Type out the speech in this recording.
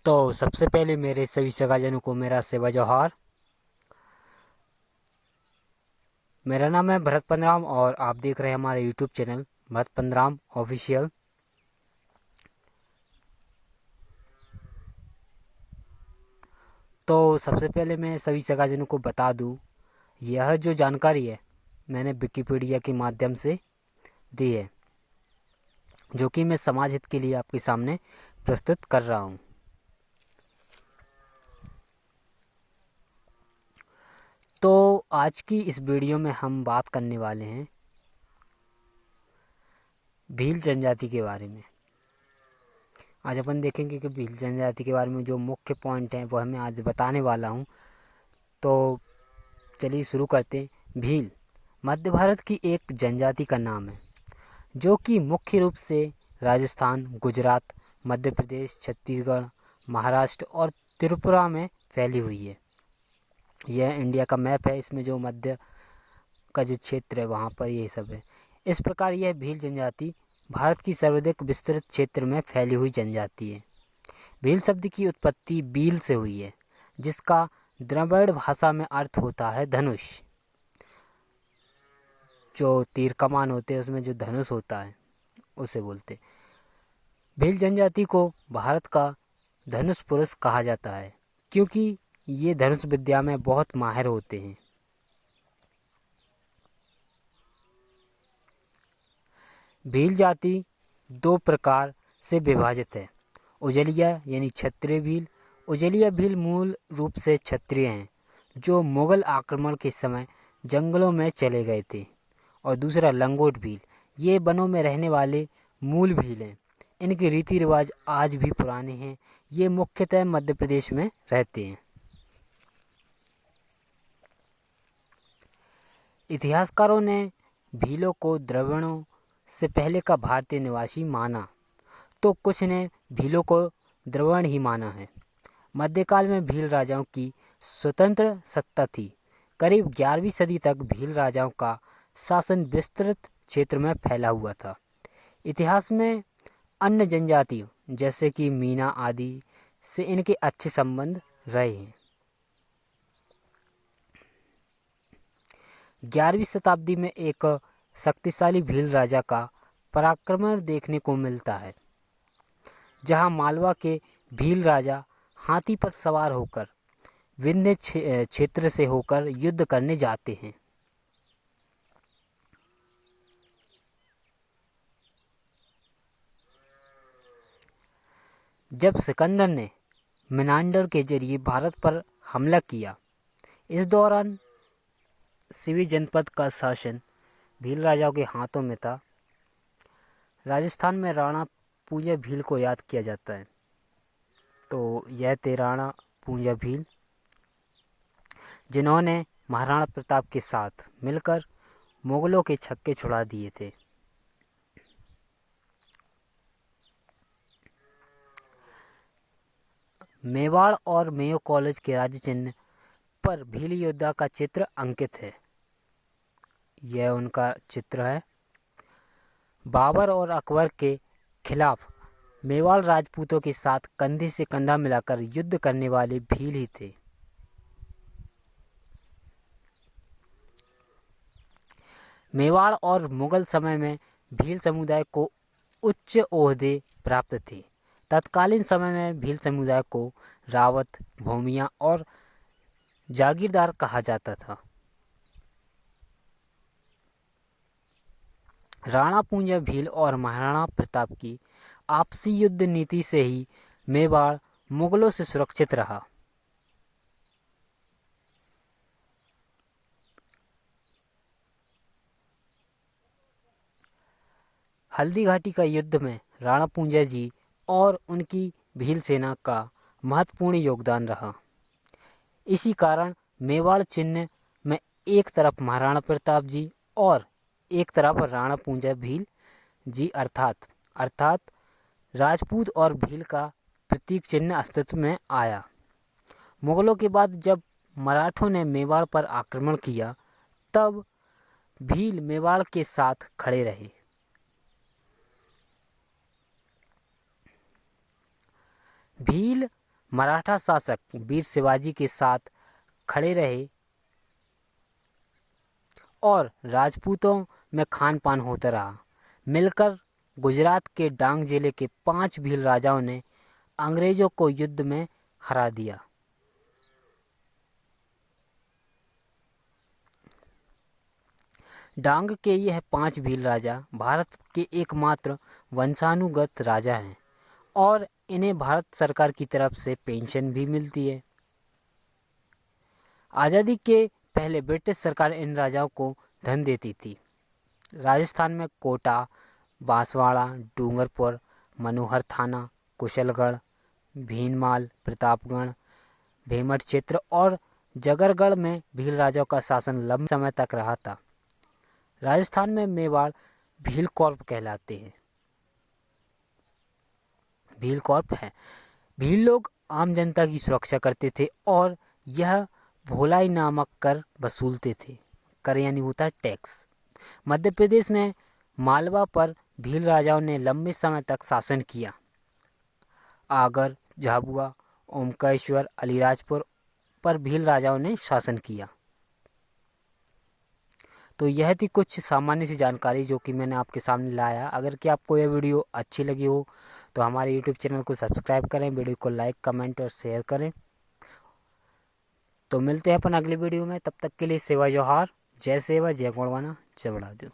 तो सबसे पहले मेरे सभी सगाजनों को मेरा सेवा जोहार। मेरा नाम है भरत पंद्राम और आप देख रहे हैं हमारे यूट्यूब चैनल भरत पंद्राम ऑफिशियल। तो सबसे पहले मैं सभी सगाजनों को बता दूं, यह जो जानकारी है मैंने विकिपीडिया के माध्यम से दी है, जो कि मैं समाज हित के लिए आपके सामने प्रस्तुत कर रहा हूं। तो आज की इस वीडियो में हम बात करने वाले हैं भील जनजाति के बारे में। आज अपन देखेंगे कि भील जनजाति के बारे में जो मुख्य पॉइंट हैं वो मैं आज बताने वाला हूं। तो चलिए शुरू करते हैं। भील मध्य भारत की एक जनजाति का नाम है जो कि मुख्य रूप से राजस्थान, गुजरात, मध्य प्रदेश, छत्तीसगढ़, महाराष्ट्र और त्रिपुरा में फैली हुई है। यह इंडिया का मैप है, इसमें जो मध्य का जो क्षेत्र है वहाँ पर ये सब है। इस प्रकार यह भील जनजाति भारत की सर्वाधिक विस्तृत क्षेत्र में फैली हुई जनजाति है। भील शब्द की उत्पत्ति बील से हुई है, जिसका द्रविड़ भाषा में अर्थ होता है धनुष। जो तीर कमान होते हैं उसमें जो धनुष होता है उसे बोलते। भील जनजाति को भारत का धनुष पुरुष कहा जाता है क्योंकि ये धनुष विद्या में बहुत माहिर होते हैं। भील जाति दो प्रकार से विभाजित है। उजलिया यानी क्षत्रिय भील। उजलिया भील मूल रूप से क्षत्रिय हैं जो मुगल आक्रमण के समय जंगलों में चले गए थे। और दूसरा लंगोट भील, ये वनों में रहने वाले मूल भील हैं। इनके रीति रिवाज आज भी पुराने हैं। ये मुख्यतः मध्य प्रदेश में रहते हैं। इतिहासकारों ने भीलों को द्रविड़ों से पहले का भारतीय निवासी माना, तो कुछ ने भीलों को द्रविड़ ही माना है। मध्यकाल में भील राजाओं की स्वतंत्र सत्ता थी। करीब 11वीं सदी तक भील राजाओं का शासन विस्तृत क्षेत्र में फैला हुआ था। इतिहास में अन्य जनजातियों जैसे कि मीना आदि से इनके अच्छे संबंध रहे हैं। 11वीं शताब्दी में एक शक्तिशाली भील राजा का पराक्रम देखने को मिलता है, जहां मालवा के भील राजा हाथी पर सवार होकर विंध्य क्षेत्र से होकर युद्ध करने जाते हैं। जब सिकंदर ने मिनांडर के जरिए भारत पर हमला किया, इस दौरान सिवी जनपद का शासन भील राजाओं के हाथों में था। राजस्थान में राणा पूंजा भील को याद किया जाता है। तो यह थे राणा पूंजा भील, जिन्होंने महाराणा प्रताप के साथ मिलकर मुगलों के छक्के छुड़ा दिए थे। मेवाड़ और मेयो कॉलेज के राज्य चिन्ह पर भील योद्धा का चित्र अंकित है। यह उनका चित्र है। बाबर और अकबर के खिलाफ मेवाड़ राजपूतों के साथ कंधे से कंधा मिलाकर युद्ध करने वाले भील ही थे। मेवाड़ और मुगल समय में भील समुदाय को उच्च ओहदे प्राप्त थे। तत्कालीन समय में भील समुदाय को रावत, भूमिया और जागीरदार कहा जाता था। राणा पूंजा भील और महाराणा प्रताप की आपसी युद्ध नीति से ही मेवाड़ मुगलों से सुरक्षित रहा। हल्दी घाटी का युद्ध में राणा पूंजा जी और उनकी भील सेना का महत्वपूर्ण योगदान रहा। इसी कारण मेवाड़ चिन्ह में एक तरफ महाराणा प्रताप जी और एक तरफ राणा पूंजा भील जी अर्थात राजपूत और भील का प्रतीक चिन्ह अस्तित्व में आया। मुगलों के बाद जब मराठों ने मेवाड़ पर आक्रमण किया, तब भील मेवाड़ के साथ खड़े रहे। भील मराठा शासक वीर शिवाजी के साथ खड़े रहे और राजपूतों में खान पान होता रहा। मिलकर गुजरात के डांग जिले के 5 भील राजाओं ने अंग्रेजों को युद्ध में हरा दिया। डांग के यह 5 भील राजा भारत के एकमात्र वंशानुगत राजा हैं और इन्हें भारत सरकार की तरफ से पेंशन भी मिलती है। आज़ादी के पहले ब्रिटिश सरकार इन राजाओं को धन देती थी। राजस्थान में कोटा, बांसवाड़ा, डूंगरपुर, मनोहर थाना, कुशलगढ़, भीनमाल, प्रतापगढ़, भेमठ क्षेत्र और जगरगढ़ में भील राजाओं का शासन लंबे समय तक रहा था। राजस्थान में मेवाड़ भील कौर्प कहलाते हैं। भील कौर्प है। भील लोग आम जनता की सुरक्षा करते थे और यह भोलाई नामक कर वसूलते थे। कर यानी होता है टैक्स। मध्य प्रदेश में मालवा पर भील राजाओं ने लंबे समय तक शासन किया। आगर, झाबुआ, ओमकारेश्वर, अलीराजपुर पर भील राजाओं ने शासन किया। तो यह थी कुछ सामान्य सी जानकारी जो कि मैंने आपके सामने लाया। अगर कि आपको यह वीडियो अच्छी लगी हो तो हमारे YouTube चैनल को सब्सक्राइब करें, वीडियो को लाइक, कमेंट और शेयर करें। तो मिलते हैं अपन अगली वीडियो में। तब तक के लिए सेवा जोहार। जय सेवा, जय गोंडवाना, जय बड़ादेव।